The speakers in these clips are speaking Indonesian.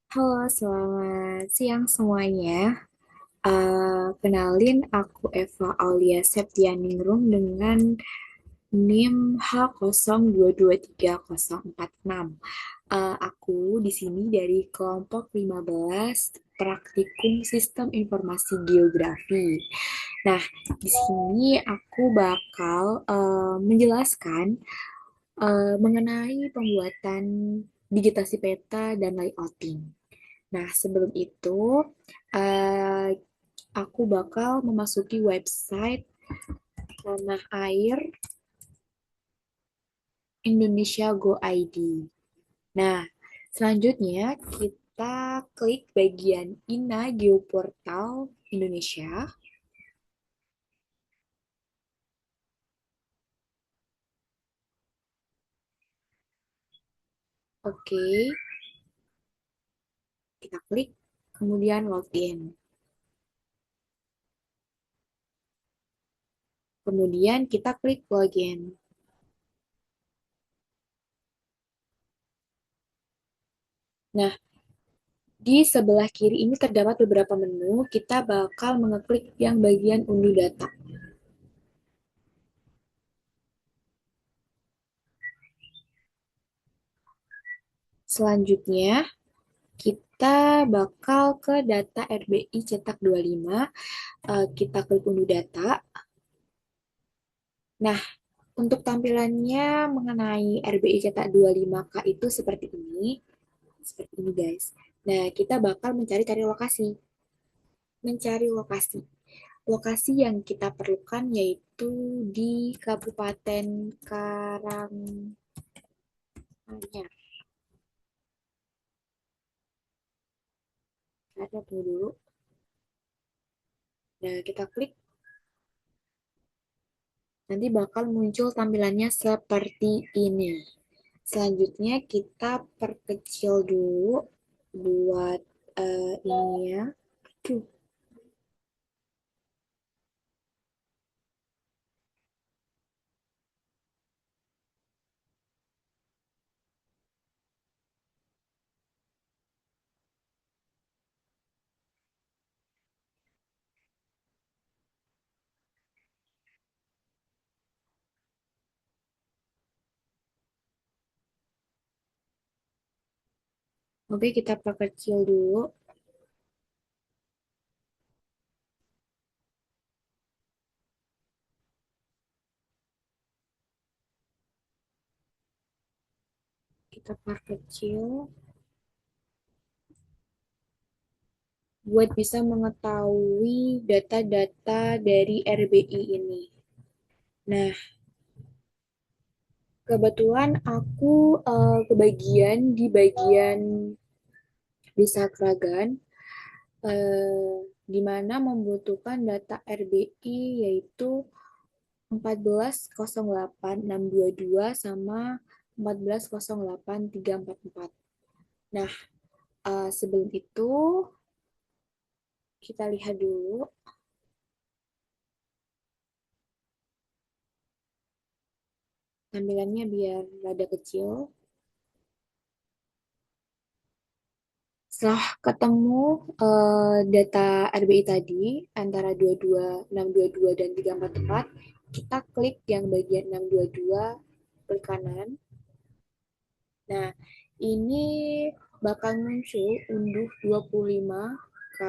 Halo, selamat siang semuanya. Kenalin, aku Eva Aulia Septianingrum dengan NIM H02230046. Aku di sini dari kelompok 15 Praktikum Sistem Informasi Geografi. Nah, di sini aku bakal menjelaskan mengenai pembuatan digitasi peta dan layouting. Nah, sebelum itu, eh, aku bakal memasuki website Tanah Air Indonesia Go ID. Nah, selanjutnya kita klik bagian INA Geoportal Indonesia. Oke, kita klik, kemudian login. Kemudian kita klik login. Nah, di sebelah kiri ini terdapat beberapa menu. Kita bakal mengeklik yang bagian unduh data. Selanjutnya, kita bakal ke data RBI cetak 25. Kita klik unduh data. Nah, untuk tampilannya mengenai RBI cetak 25K itu seperti ini. Seperti ini, guys. Nah, kita bakal mencari-cari lokasi. Mencari lokasi. Lokasi yang kita perlukan yaitu di Kabupaten Karanganyar. Ada tunggu dulu. Nah, kita klik. Nanti bakal muncul tampilannya seperti ini. Selanjutnya kita perkecil dulu buat ini ya. Aduh. Oke, kita perkecil dulu. Kita perkecil buat bisa mengetahui data-data dari RBI ini. Nah, kebetulan aku kebagian di bagian Desa Kragan, di mana membutuhkan data RBI yaitu 1408.622 sama 1408.344. Nah, sebelum itu kita lihat dulu tampilannya biar rada kecil. Setelah ketemu data RBI tadi antara 622 dan 344, kita klik yang bagian 622, klik kanan. Nah, ini bakal muncul unduh 25K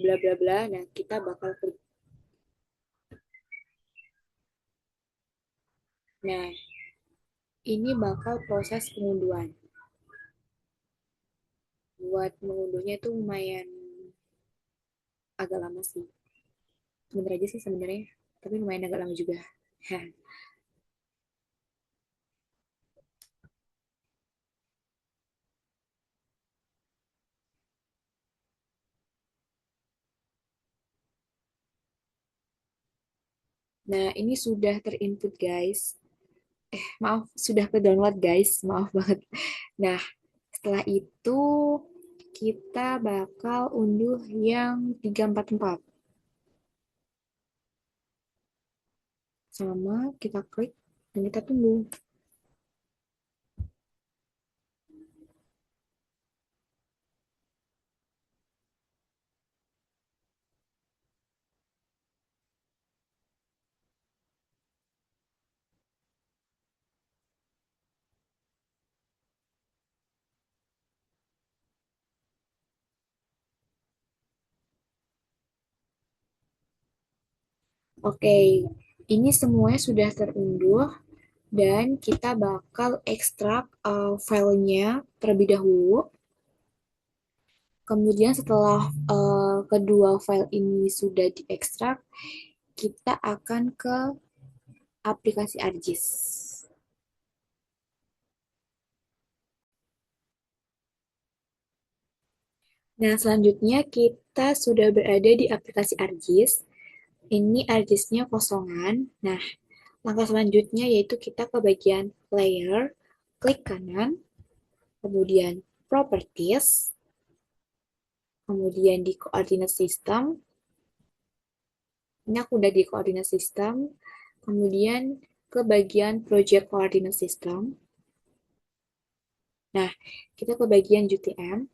bla bla bla. Nah, kita bakal klik. Nah, ini bakal proses pengunduhan. Buat mengunduhnya itu lumayan agak lama sih. Sebentar aja sih sebenarnya, tapi lumayan agak lama juga. Nah, ini sudah terinput guys. Maaf, sudah ke download guys. Maaf banget. Nah, setelah itu kita bakal unduh yang 344. Sama kita klik dan kita tunggu. Oke, ini semuanya sudah terunduh dan kita bakal ekstrak filenya terlebih dahulu. Kemudian setelah kedua file ini sudah diekstrak, kita akan ke aplikasi ArcGIS. Nah, selanjutnya kita sudah berada di aplikasi ArcGIS. Ini ArcGIS-nya kosongan. Nah, langkah selanjutnya yaitu kita ke bagian Layer, klik kanan, kemudian Properties, kemudian di Coordinate System. Ini aku udah di Coordinate System. Kemudian ke bagian Project Coordinate System. Nah, kita ke bagian UTM.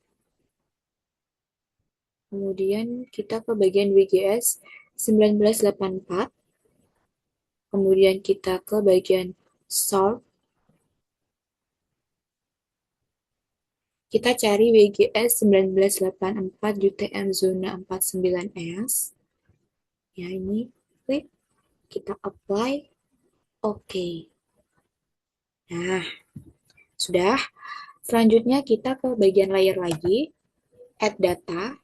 Kemudian kita ke bagian WGS 1984. Kemudian kita ke bagian Sort. Kita cari WGS 1984 UTM zona 49S. Ya, ini klik, kita apply, oke. Nah, sudah. Selanjutnya kita ke bagian layer lagi, add data.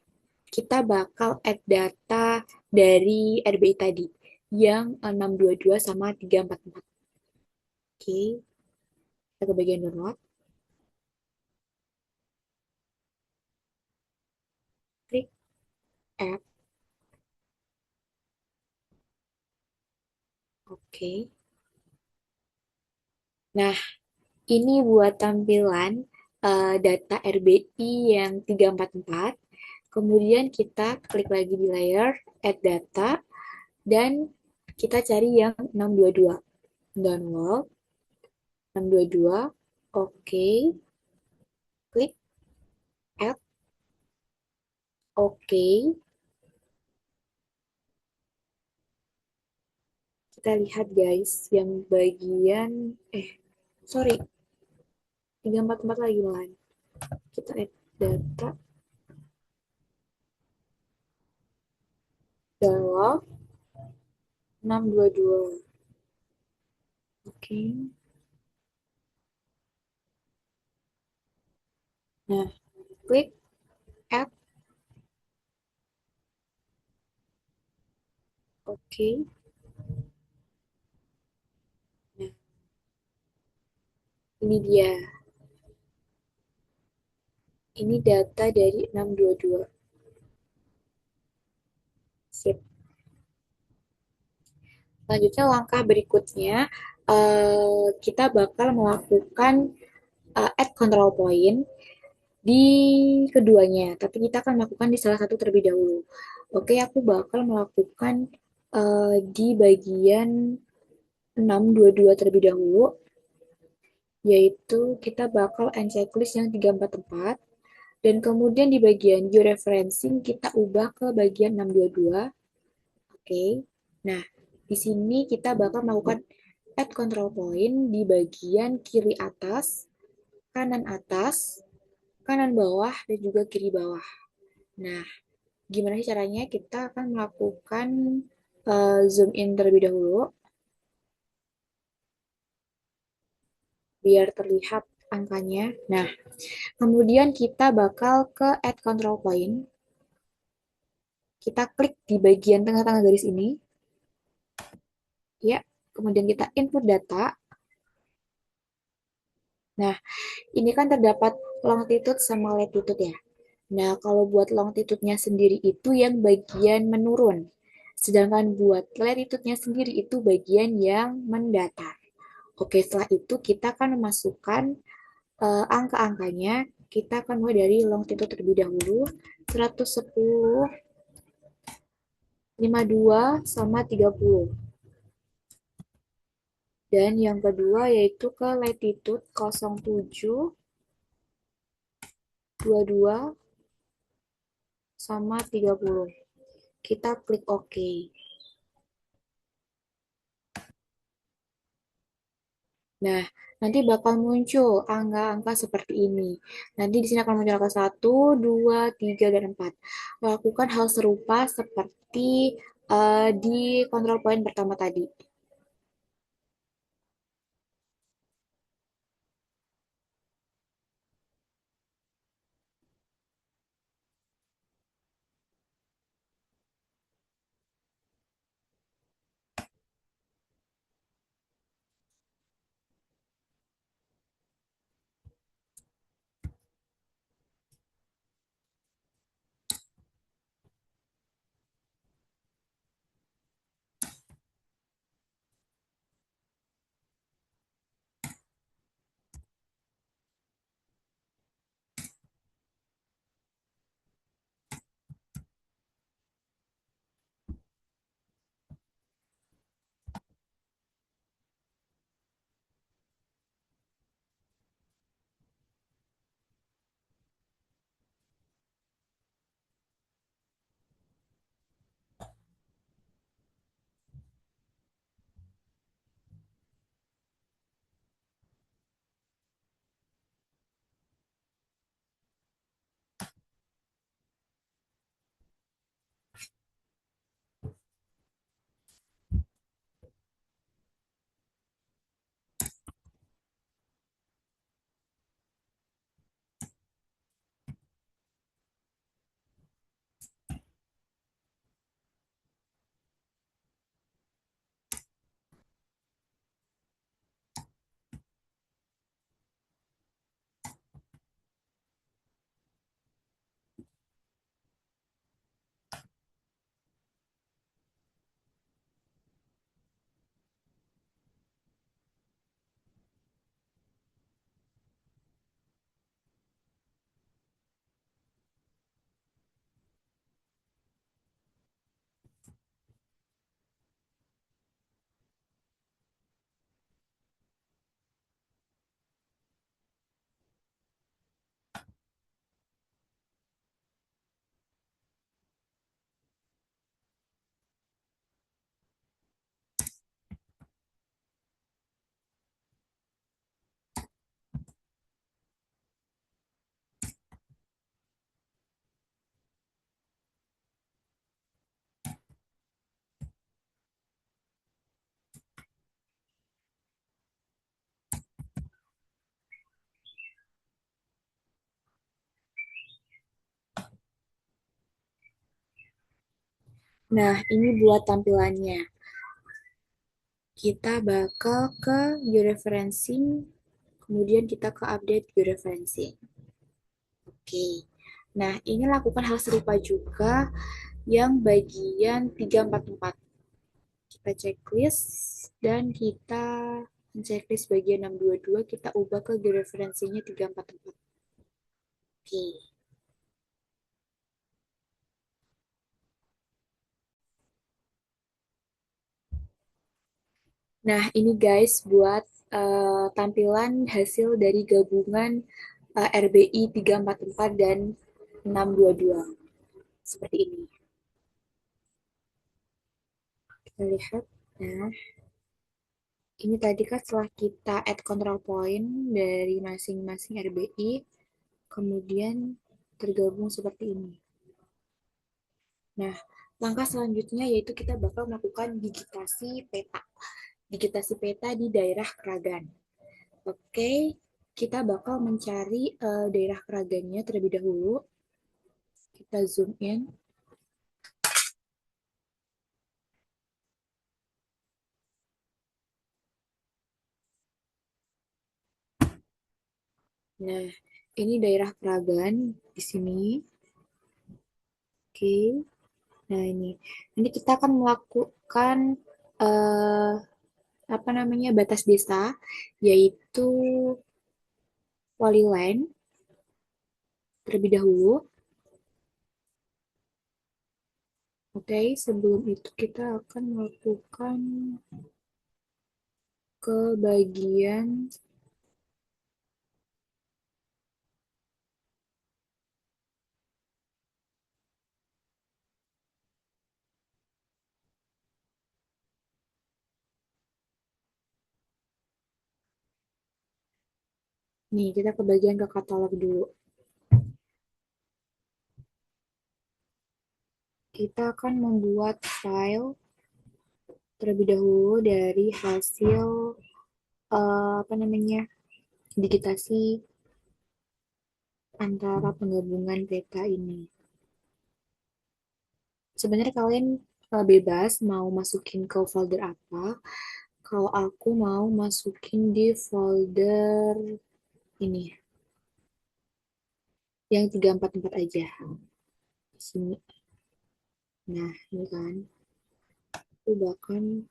Kita bakal add data dari RBI tadi, yang 622 sama 344. Oke, kita ke bagian download, klik add, oke. Nah, ini buat tampilan data RBI yang 344. Kemudian kita klik lagi di layer, add data, dan kita cari yang 622. Download, 622, oke, klik add, oke. Kita lihat guys, yang bagian, sorry, 344 lagi malahan. Kita add data, download, 622. Oke. Nah, klik add, oke. Nah, ini dia. Ini data dari 622. Sip. Selanjutnya langkah berikutnya, kita bakal melakukan add control point di keduanya, tapi kita akan melakukan di salah satu terlebih dahulu. Oke, aku bakal melakukan di bagian 622 terlebih dahulu, yaitu kita bakal end checklist yang 344, dan kemudian di bagian georeferencing kita ubah ke bagian 622. Oke, nah di sini kita bakal melakukan add control point di bagian kiri atas, kanan bawah, dan juga kiri bawah. Nah, gimana sih caranya? Kita akan melakukan zoom in terlebih dahulu, biar terlihat angkanya. Nah, kemudian kita bakal ke add control point. Kita klik di bagian tengah-tengah garis ini. Ya, kemudian kita input data. Nah, ini kan terdapat longitude sama latitude ya. Nah, kalau buat longitude-nya sendiri itu yang bagian menurun. Sedangkan buat latitude-nya sendiri itu bagian yang mendatar. Oke, setelah itu kita akan memasukkan angka-angkanya. Kita akan mulai dari longitude terlebih dahulu. 110, 52, sama 30. Dan yang kedua yaitu ke latitude 07, 22, sama 30. Kita klik OK. Nah, nanti bakal muncul angka-angka seperti ini. Nanti di sini akan muncul angka 1, 2, 3, dan 4. Lakukan hal serupa seperti di kontrol point pertama tadi. Nah, ini buat tampilannya. Kita bakal ke georeferencing, kemudian kita ke update georeferencing. Oke. Nah, ini lakukan hal serupa juga yang bagian 344. Kita checklist dan kita checklist bagian 622 kita ubah ke georeferensinya 344. Oke. Nah, ini guys buat tampilan hasil dari gabungan RBI 344 dan 622. Seperti ini. Kita lihat. Nah, ini tadi kan setelah kita add control point dari masing-masing RBI, kemudian tergabung seperti ini. Nah, langkah selanjutnya yaitu kita bakal melakukan digitasi peta. Digitasi peta di daerah Kragan. Oke, kita bakal mencari daerah Kragannya terlebih dahulu. Kita zoom in. Nah, ini daerah Kragan di sini. Oke, nah ini. Nanti kita akan melakukan eh, apa namanya batas desa, yaitu Waliland terlebih dahulu. Oke, sebelum itu kita akan melakukan ke bagian nih, kita ke bagian ke katalog dulu. kita akan membuat file terlebih dahulu dari hasil apa namanya digitasi antara penggabungan data ini. Sebenarnya kalian bebas mau masukin ke folder apa. Kalau aku mau masukin di folder ini, yang 344 aja. Di sini. Nah, ini kan. Aku bahkan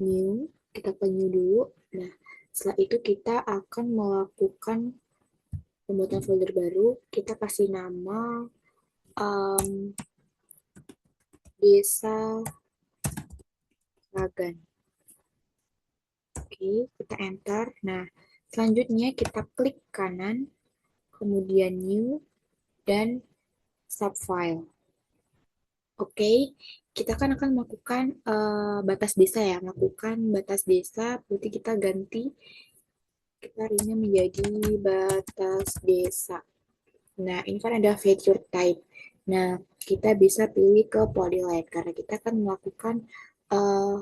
new, kita ke new dulu. Nah, setelah itu kita akan melakukan pembuatan folder baru. Kita kasih nama um, desa Ragan. Oke, kita enter. Nah, selanjutnya kita klik kanan, kemudian new, dan subfile. Oke, kita kan akan melakukan batas desa ya, melakukan batas desa, berarti kita ganti, kita rename menjadi batas desa. Nah, ini kan ada feature type. Nah, kita bisa pilih ke polyline, karena kita akan melakukan uh,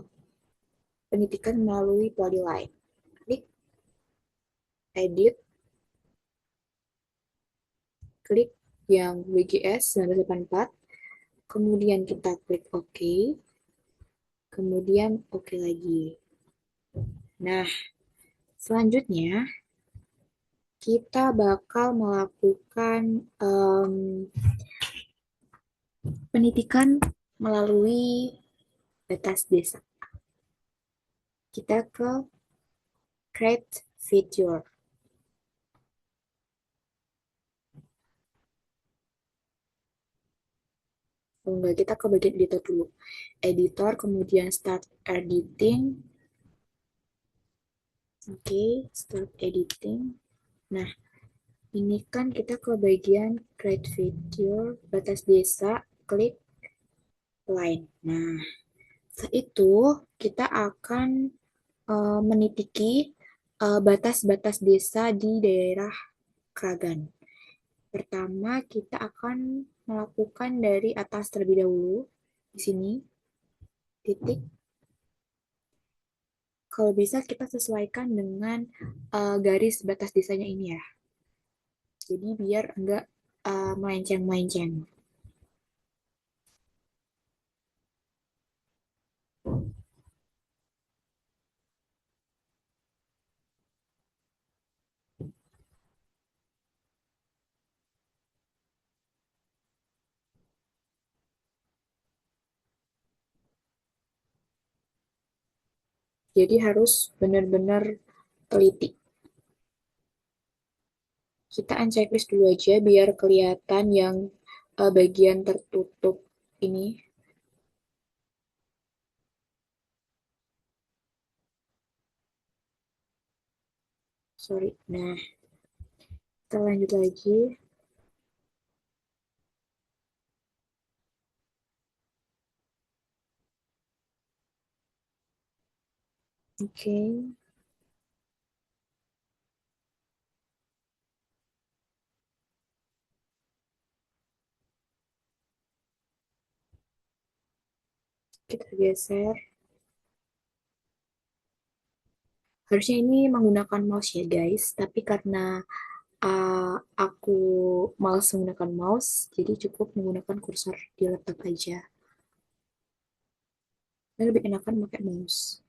penitikan melalui polyline. Klik edit, klik yang WGS 1984, kemudian kita klik OK, kemudian OK lagi. Nah, selanjutnya kita bakal melakukan penitikan melalui batas desa. Kita ke create feature. Oh, enggak, kita ke bagian editor dulu. Editor, kemudian start editing. Oke, start editing. Nah, ini kan kita ke bagian create feature, batas desa, klik line. Nah, setelah itu kita akan menitiki batas-batas desa di daerah Kragan. Pertama, kita akan melakukan dari atas terlebih dahulu. Di sini, titik. Kalau bisa kita sesuaikan dengan garis batas desanya ini ya. Jadi biar enggak melenceng-melenceng. Jadi harus benar-benar teliti. Kita unchecklist dulu aja biar kelihatan yang bagian tertutup ini. Sorry. Nah, kita lanjut lagi. Oke. Kita geser. Harusnya ini menggunakan mouse ya guys, tapi karena aku malas menggunakan mouse, jadi cukup menggunakan kursor di laptop aja. Dan lebih enakan pakai mouse.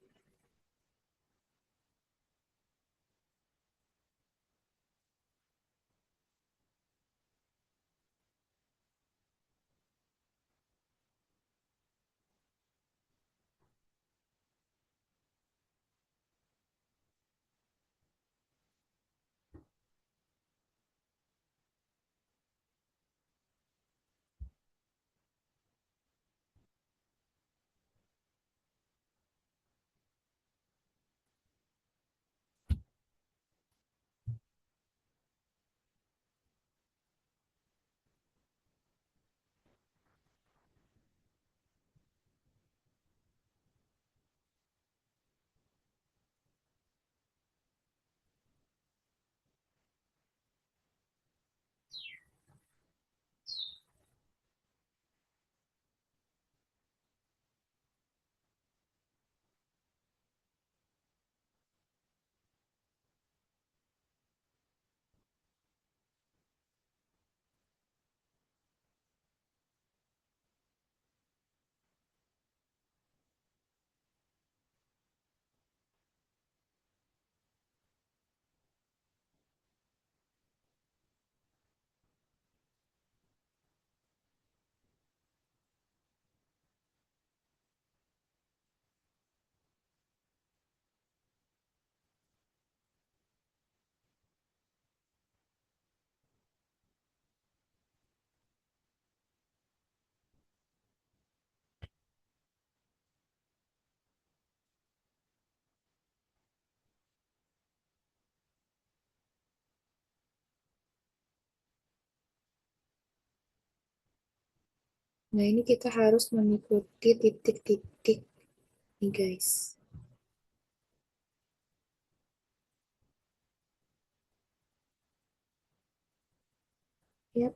Nah, ini kita harus mengikuti titik-titik nih, guys. Yap.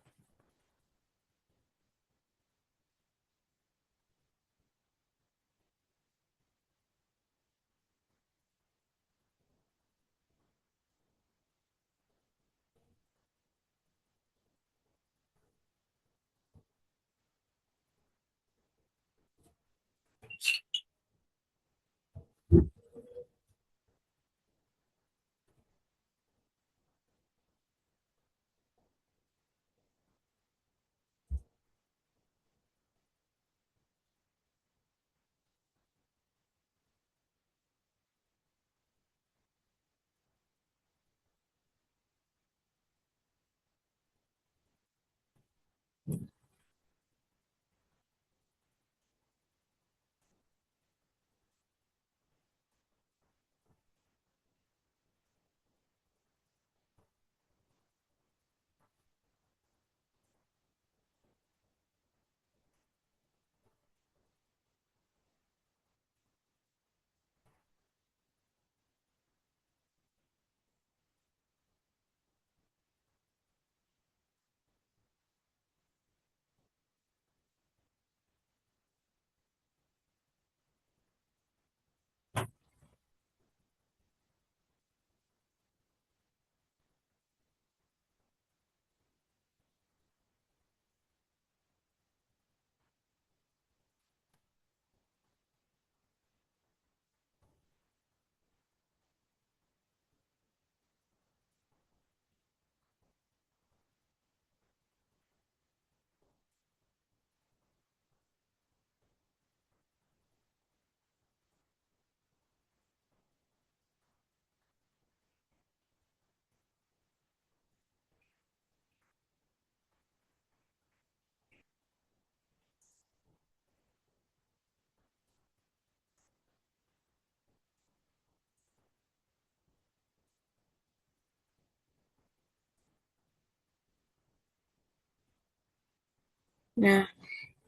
Nah,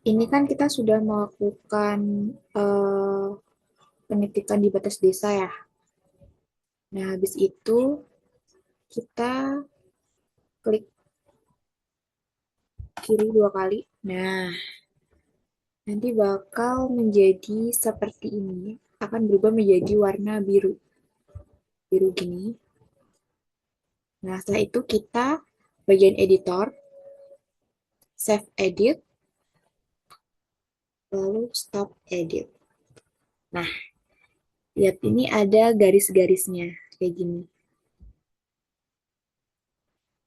ini kan kita sudah melakukan eh, penitipan di batas desa ya. Nah, habis itu kita klik kiri 2 kali. Nah, nanti bakal menjadi seperti ini. Akan berubah menjadi warna biru. Biru gini. Nah, setelah itu kita bagian editor, save edit, lalu stop edit. Nah, lihat ini ada garis-garisnya kayak gini.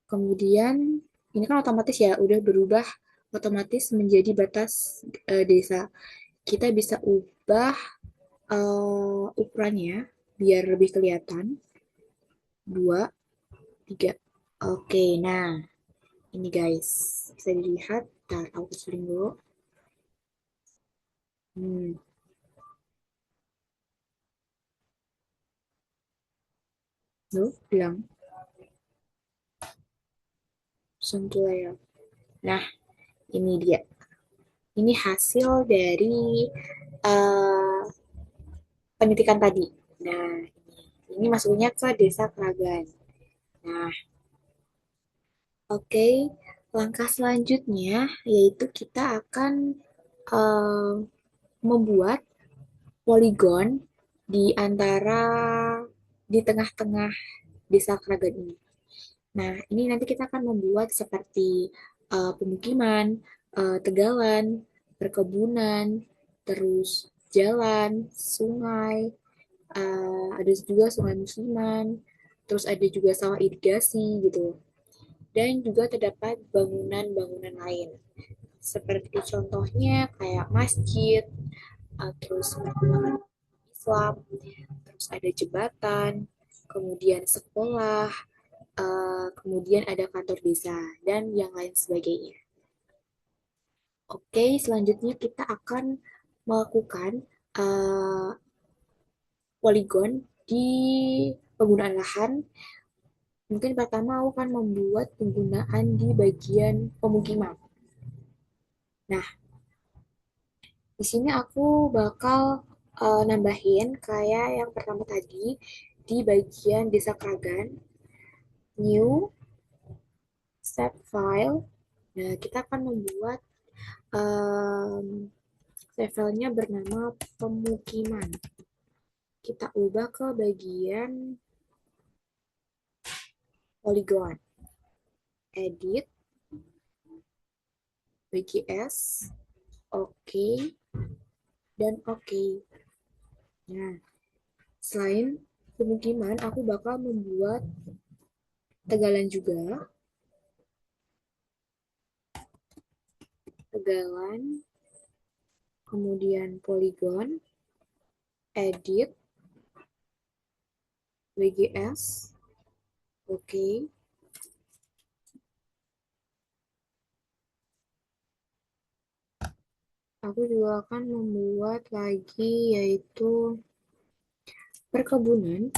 Kemudian ini kan otomatis ya udah berubah otomatis menjadi batas desa. Kita bisa ubah ukurannya biar lebih kelihatan. 2, 3. Oke, nah ini guys bisa dilihat. Ntar aku kecilin dulu. Hmm, tuh bilang sentuh layar. Nah, ini dia. Ini hasil dari uh, penitikan tadi. Nah, ini masuknya ke Desa Kragan. Nah, oke, langkah selanjutnya yaitu kita akan uh, membuat poligon di antara di tengah-tengah Desa Kragan ini. Nah, ini nanti kita akan membuat seperti pemukiman, tegalan, perkebunan, terus jalan, sungai, ada juga sungai musiman, terus ada juga sawah irigasi gitu. Dan juga terdapat bangunan-bangunan lain. Seperti contohnya kayak masjid, terus perkembangan Islam, terus ada jembatan, kemudian sekolah, kemudian ada kantor desa, dan yang lain sebagainya. Oke, selanjutnya kita akan melakukan uh, poligon di penggunaan lahan. Mungkin pertama aku akan membuat penggunaan di bagian pemukiman. Nah, Di sini aku bakal nambahin kayak yang pertama tadi di bagian desakragan, new, save file. Nah, kita akan membuat save filenya bernama pemukiman. Kita ubah ke bagian polygon, edit, WGS, oke, dan oke. Nah, selain pemukiman, aku bakal membuat tegalan juga. Tegalan, kemudian polygon, edit, WGS, oke. Aku juga akan membuat lagi yaitu perkebunan,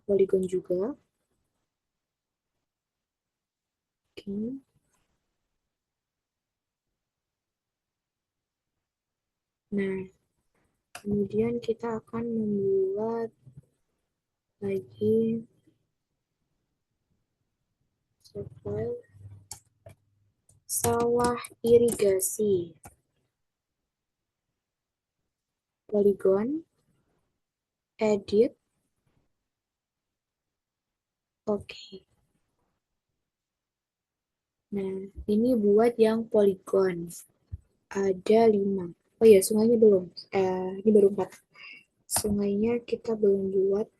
polygon juga. Oke. Nah, kemudian kita akan membuat lagi file sawah irigasi, polygon, edit, oke. Nah, ini buat yang polygon. Ada 5. Oh iya, sungainya belum. Ini baru 4. Sungainya kita belum buat.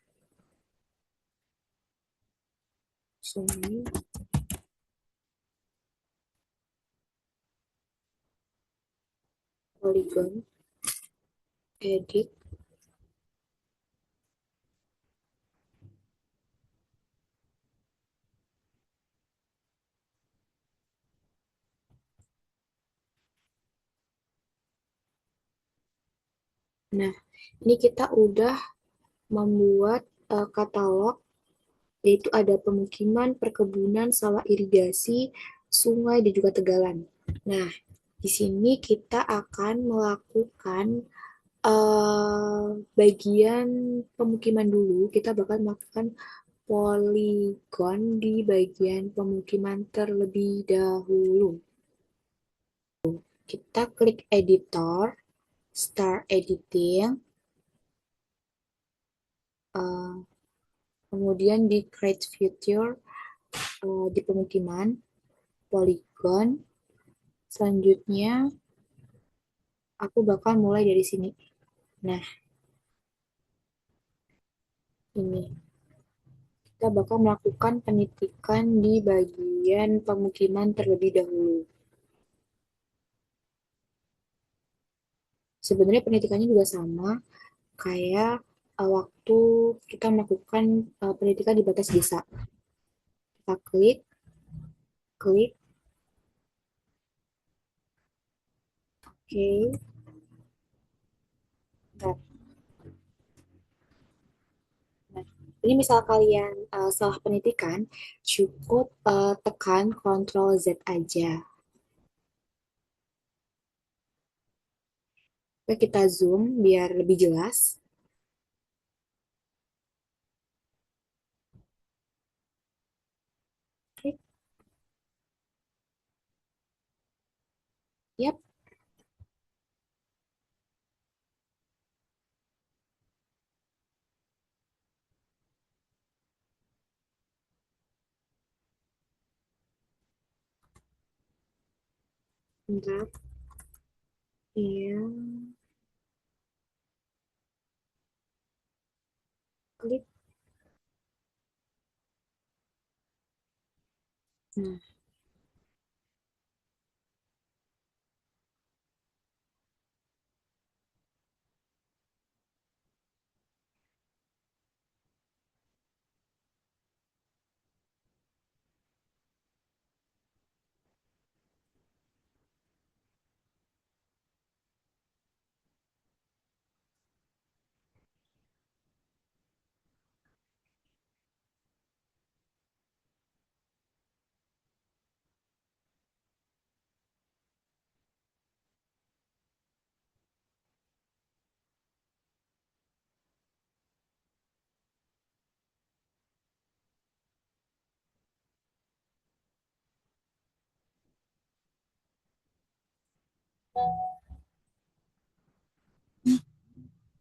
Sungai, polygon, edit. Nah, ini kita udah membuat katalog, yaitu ada pemukiman, perkebunan, sawah irigasi, sungai, dan juga tegalan. Nah, di sini kita akan melakukan bagian pemukiman dulu. Kita bakal melakukan poligon di bagian pemukiman terlebih dahulu. Kita klik editor, start editing, uh, kemudian di create feature di pemukiman, polygon. Selanjutnya, aku bakal mulai dari sini. Nah, ini. Kita bakal melakukan penitikan di bagian pemukiman terlebih dahulu. Sebenarnya penitikannya juga sama, kayak waktu kita melakukan penitikan di batas desa. Kita klik, klik, oke. Nah, nah, ini misal kalian salah penitikan, cukup tekan Ctrl Z aja. Oke, kita zoom biar lebih jelas. Klik, yap, bentar. Iya, klik. Nah,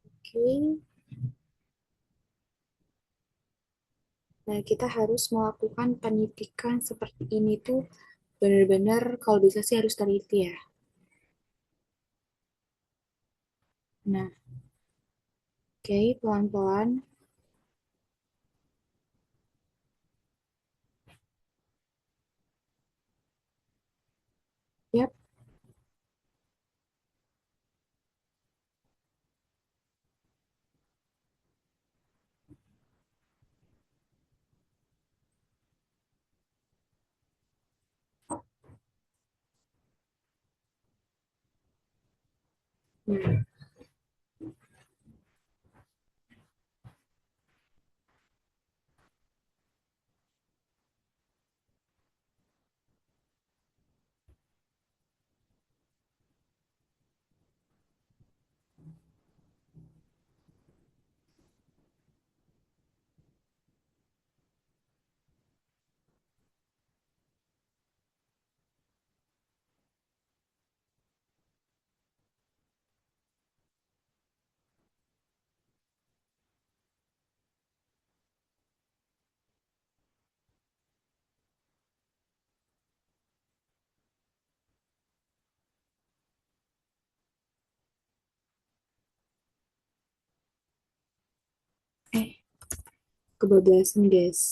Oke. Nah, kita harus melakukan penitikan seperti ini tuh benar-benar kalau bisa sih harus teliti ya. Nah, oke, pelan-pelan. Yap. Nah, eh, kebablasan, guys.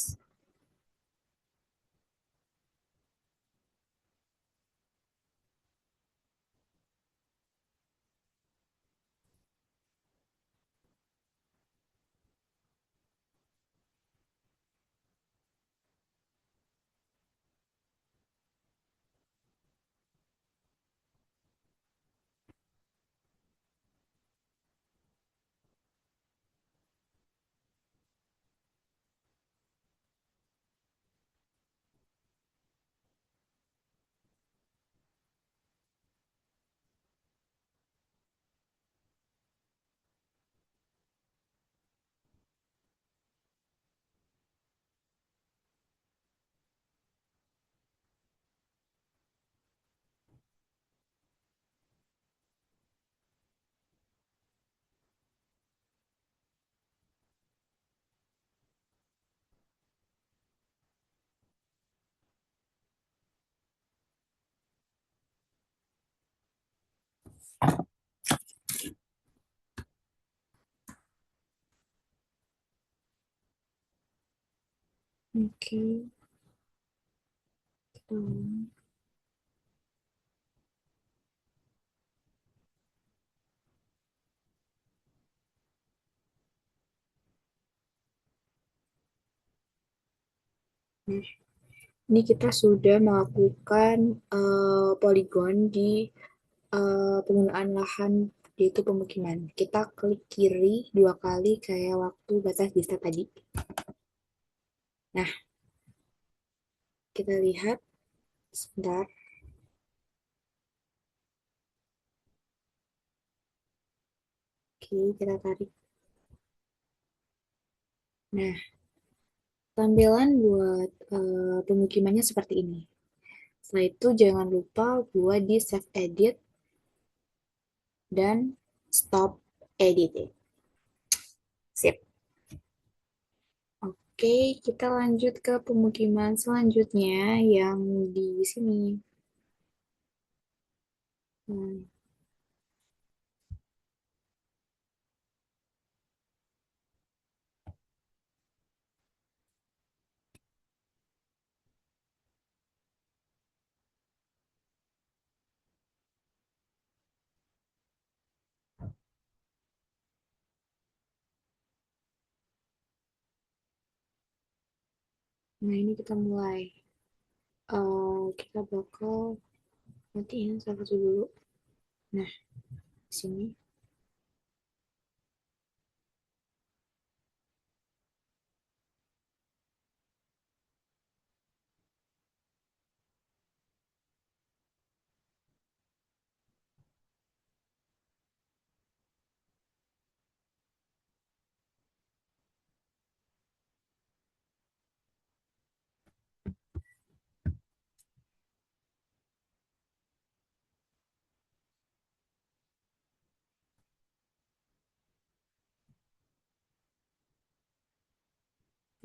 Oke, kita- Nah, ini kita sudah melakukan poligon di penggunaan lahan yaitu pemukiman. Kita klik kiri dua kali kayak waktu batas dista tadi. Nah, kita lihat sebentar. Oke, kita tarik. Nah, tampilan buat pemukimannya seperti ini. Setelah itu jangan lupa buat di save edit dan stop editing. Sip. Oke, kita lanjut ke pemukiman selanjutnya yang di sini. Hmm, Nah, ini kita mulai. Kita bakal matiin salah satu dulu. Nah, di sini.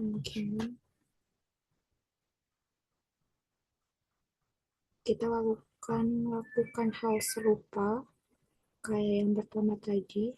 Mungkin kita lakukan hal serupa kayak yang pertama tadi.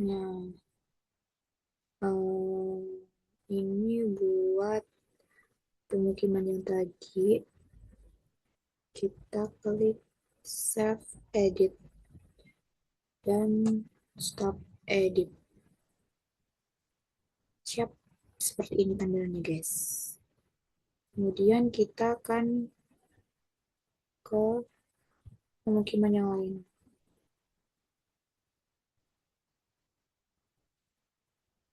Nah, eh, ini buat pemukiman yang tadi, kita klik save edit dan stop edit. Siap, seperti ini tampilannya guys. Kemudian kita akan ke pemukiman yang lain.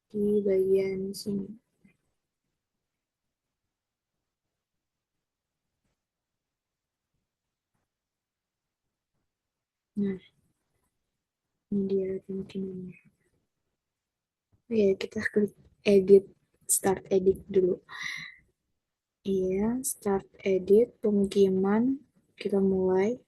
Di bagian sini. Nah, ini dia pemukimannya. Ya, kita klik edit, start edit dulu. Iya, start edit pemukiman. Kita mulai.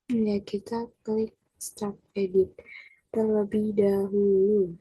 Ya, kita klik start edit terlebih dahulu.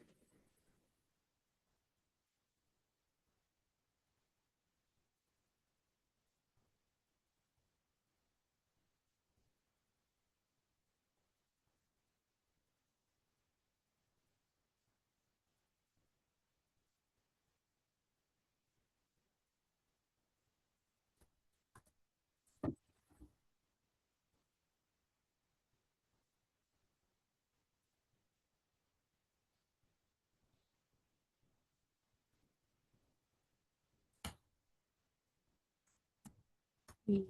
Nih,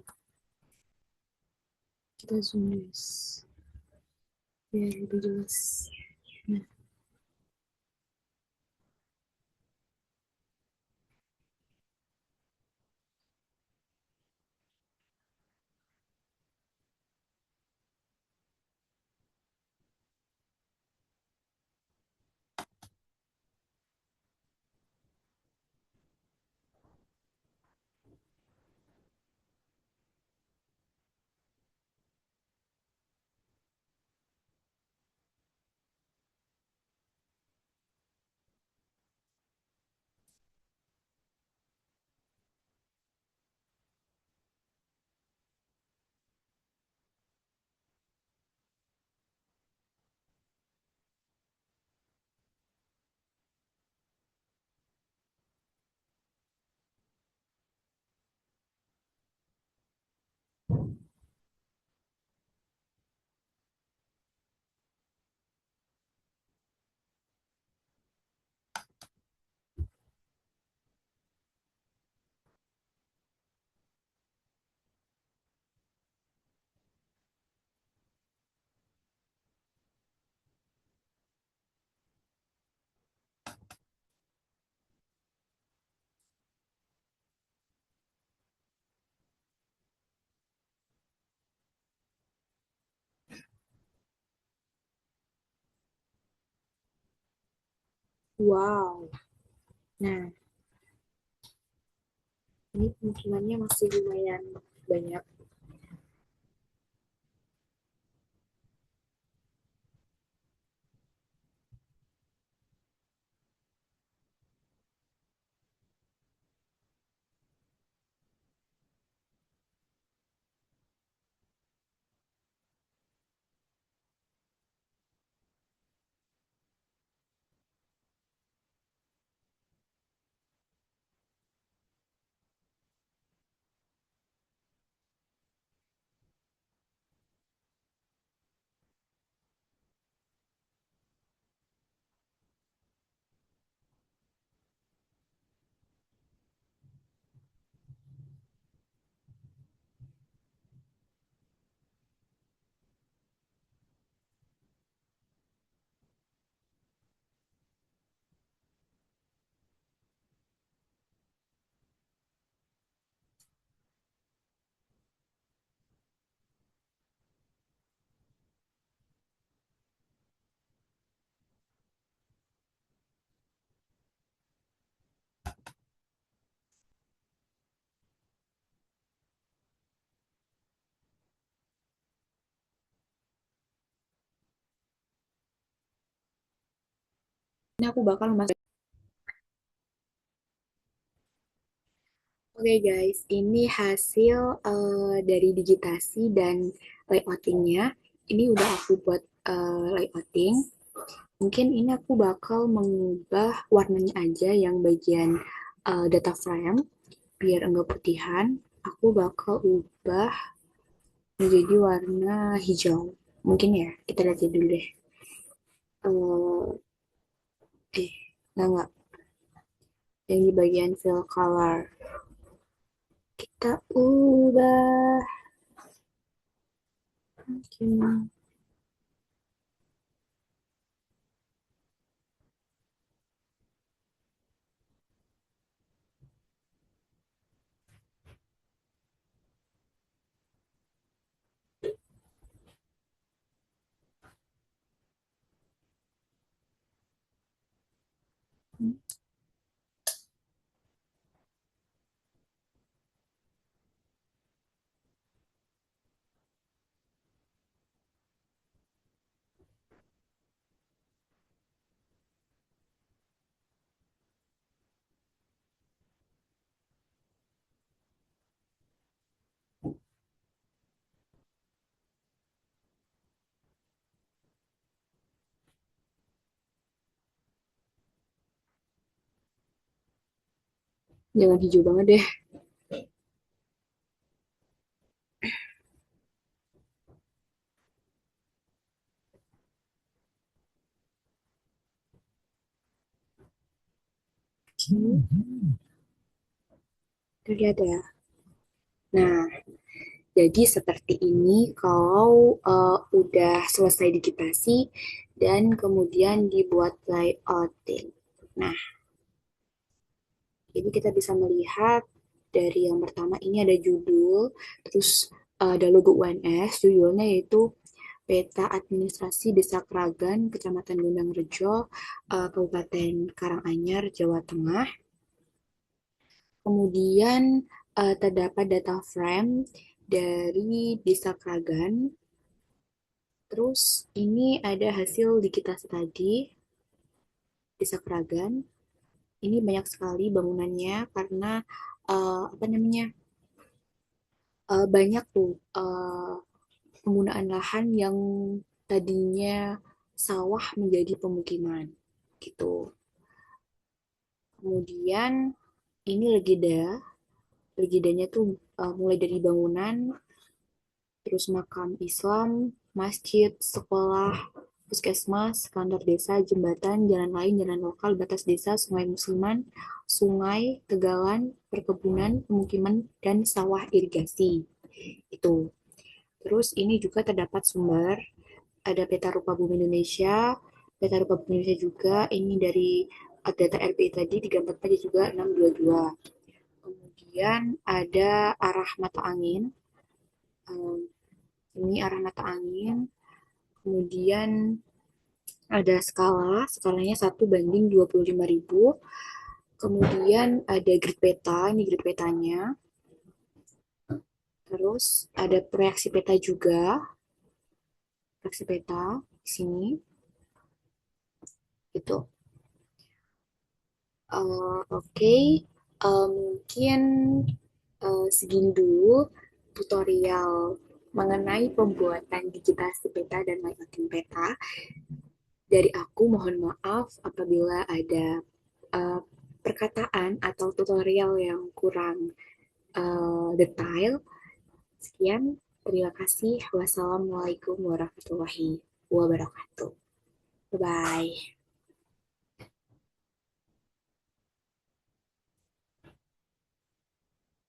kita zoom guys, biar lebih jelas. Nah, Wow. Nah, ini pemukimannya masih lumayan banyak. Ini aku bakal masuk. Oke guys, ini hasil dari digitasi dan layoutingnya. Ini udah aku buat layouting. Mungkin ini aku bakal mengubah warnanya aja yang bagian data frame biar enggak putihan. Aku bakal ubah menjadi warna hijau. Mungkin ya, kita lihat dulu deh. Eh, enggak. Yang di bagian fill color. Kita ubah. Mungkin. Jangan hijau banget deh. Terlihat ya. Nah, jadi seperti ini kalau udah selesai digitasi dan kemudian dibuat layouting. Nah, jadi kita bisa melihat dari yang pertama ini ada judul, terus ada logo UNS, judulnya yaitu Peta Administrasi Desa Kragan, Kecamatan Gondang Rejo, Kabupaten Karanganyar, Jawa Tengah. Kemudian terdapat data frame dari Desa Kragan. Terus ini ada hasil digitasi tadi, Desa Kragan. Ini banyak sekali bangunannya karena apa namanya banyak tuh penggunaan lahan yang tadinya sawah menjadi pemukiman gitu. Kemudian ini legenda, legendanya tuh mulai dari bangunan, terus makam Islam, masjid, sekolah, puskesmas, kantor desa, jembatan, jalan lain, jalan lokal, batas desa, sungai musiman, sungai, tegalan, perkebunan, pemukiman, dan sawah irigasi. Itu. Terus ini juga terdapat sumber, ada peta rupa bumi Indonesia, peta rupa bumi Indonesia juga, ini dari data RPI tadi 344 dan juga 622. Kemudian ada arah mata angin, ini arah mata angin, kemudian Ada skalanya 1:25.000. Kemudian ada grid peta, ini grid petanya. Terus ada proyeksi peta juga, proyeksi peta di sini. Itu. Oke, mungkin segini dulu tutorial mengenai pembuatan digitasi peta dan mapping peta. Dari aku mohon maaf apabila ada uh, perkataan atau tutorial yang kurang detail. Sekian, terima kasih. Wassalamualaikum warahmatullahi wabarakatuh. Bye-bye.